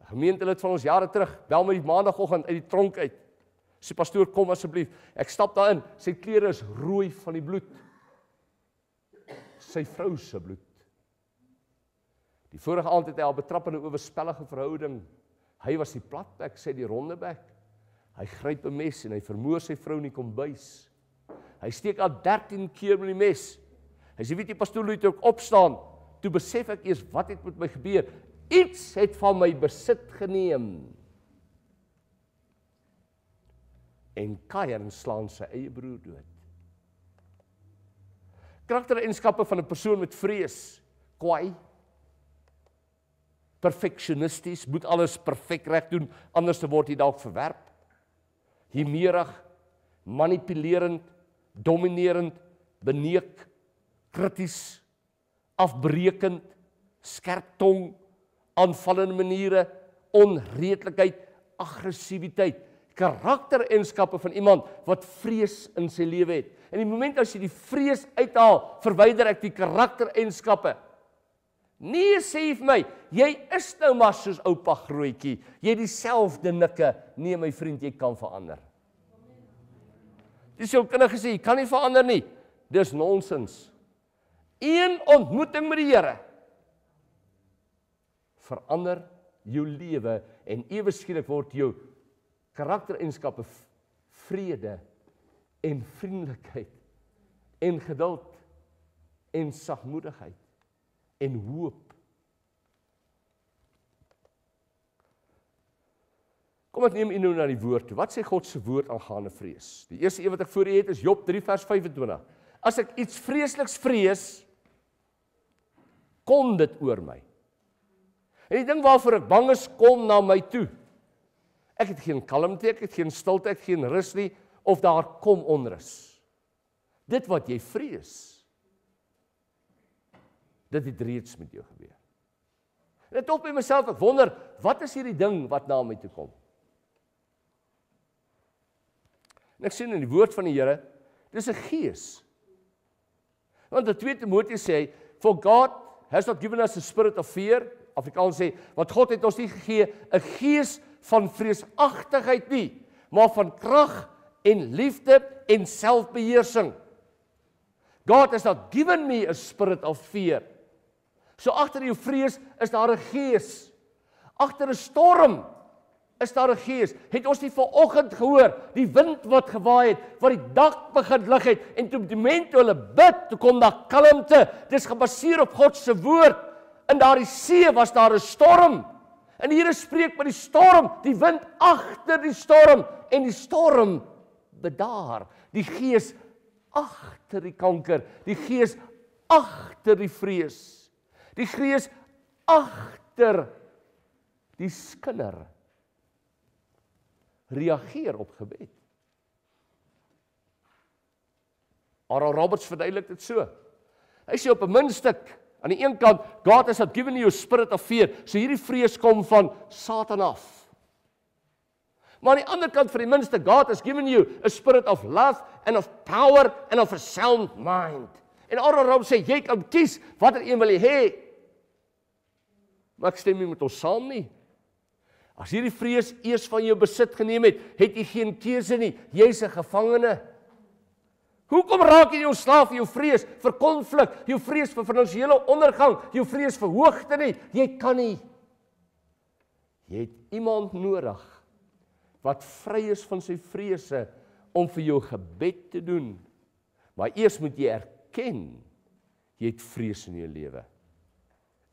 Gemeentelid van ons jare terug, bel my die maandagoggend uit die tronk uit. Sê pastoor, kom asseblief. Ek stap daarin, sy klere is rooi van die bloed. Sy vrou se bloed. Die vorige aand het hy al betrap in 'n oorspellige verhouding. Hy was die platbek, sy die rondebek. Hy gryp 'n mes en hy vermoor sy vrou in die kombuis. Hy steek al 13 keer met die mes. Hy sê, weet jy pastoor, toe ek opstaan, toe besef ek eers wat het met my gebeur. Iets het van my besit geneem. En Kain slaan sy eie broer dood. Karaktereienskappe van 'n persoon met vrees: kwaai, perfeksionisties, moet alles perfek reg doen, anders word hy dalk verwerp. Humeurig, manipulerend, dominerend, beneek, krities, afbreekend, skerp tong, aanvallende maniere, onredelikheid, aggressiwiteit. Karaktereienskappe van iemand wat vrees in sy lewe het. En die oomblik as jy die vrees uithaal, verwyder ek die karaktereienskappe. Nee, sê vir my, jy is nou maar soos oupa grootjie. Jy het dieselfde nikke. Nee, my vriend, jy kan verander. Dis jou kinders gesê, jy kan nie verander nie. Dis nonsens. Een ontmoeting met die Here verander jou lewe en ewe skielik word jou karaktereienskappe vrede en vriendelikheid en geduld en sagmoedigheid en hoop. Kom ek neem u nou na die woord toe. Wat sê God se woord aangaande vrees? Die eerste een wat ek voor u het is Job 3 vers 25. As ek iets vreesliks vrees, kom dit oor my. En die ding waarvoor ek bang is, kom na my toe. Ek het geen kalmte, ek het geen stilte, ek het geen rus nie, of daar kom onrus. Dit wat jy vrees, dit het reeds met jou gebeur. En ek dink by myself, ek wonder, wat is hierdie ding wat na my toe kom? En ek sien in die woord van die Here, dis 'n gees. Want in 2 Timoteus sê hy, for God has not given us a spirit of fear, Afrikaans sê, want God het ons nie gegee 'n gees van vreesagtigheid nie, maar van krag en liefde en selfbeheersing. God has not given me a spirit of fear. So agter jou vrees is daar 'n gees. Agter 'n storm is daar 'n gees. Het ons nie vanoggend gehoor, die wind wat gewaai het, wat die dak begin lig het, en toe die mense hulle bid, toe kom daar kalmte. Dis gebaseer op God se woord. In daardie see was daar 'n storm. En die Here spreek met die storm, die wind agter die storm, en die storm bedaar. Die gees agter die kanker, die gees agter die vrees, die gees agter die skinder reageer op gebed. Oral Roberts verduidelik dit so. Hy sê op 'n muntstuk, aan die een kant, God has not given you a spirit of fear, so hierdie vrees kom van Satan af. Maar aan die ander kant van die muntstuk, God has given you a spirit of love and of power and of a sound mind. En Oral Roberts sê, jy kan kies, watter een wil jy hê? Maar ek stem nie met ons saam nie. As hierdie vrees eers van jou besit geneem het, het jy geen keuse nie. Jy's 'n gevangene. Hoekom raak jy ontslaaf jou vrees vir konflik, jou vrees vir finansiële ondergang, jou vrees vir hoogte nie? Jy kan nie. Jy het iemand nodig wat vry is van sy vrese om vir jou gebed te doen. Maar eers moet jy erken, jy het vrees in jou lewe.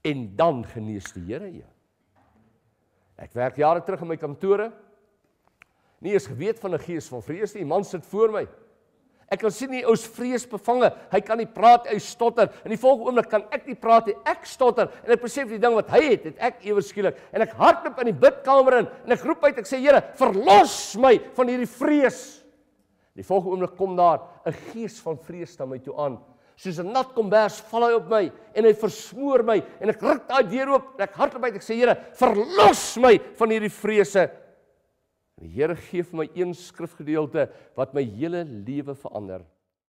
En dan genees die Here jou. Ek werk jare terug in my kantore. Nie eens geweet van 'n gees van vrees nie. Die man sit voor my. Ek kan sien die ou's vreesbevange. Hy kan nie praat, hy stotter. In die volgende oomblik kan ek nie praat nie, ek stotter. En ek besef die ding wat hy het ek ewe skielik. En ek hardloop in die bidkamer in en ek roep uit, ek sê Here, verlos my van hierdie vrees. Die volgende oomblik kom daar 'n gees van vrees na my toe aan. Soos 'n nat kombers val hy op my en hy versmoor my en ek ruk daai deur oop en ek hardloop uit, ek sê Here, verlos my van hierdie vrese. En die Here gee vir my een skrifgedeelte wat my hele lewe verander.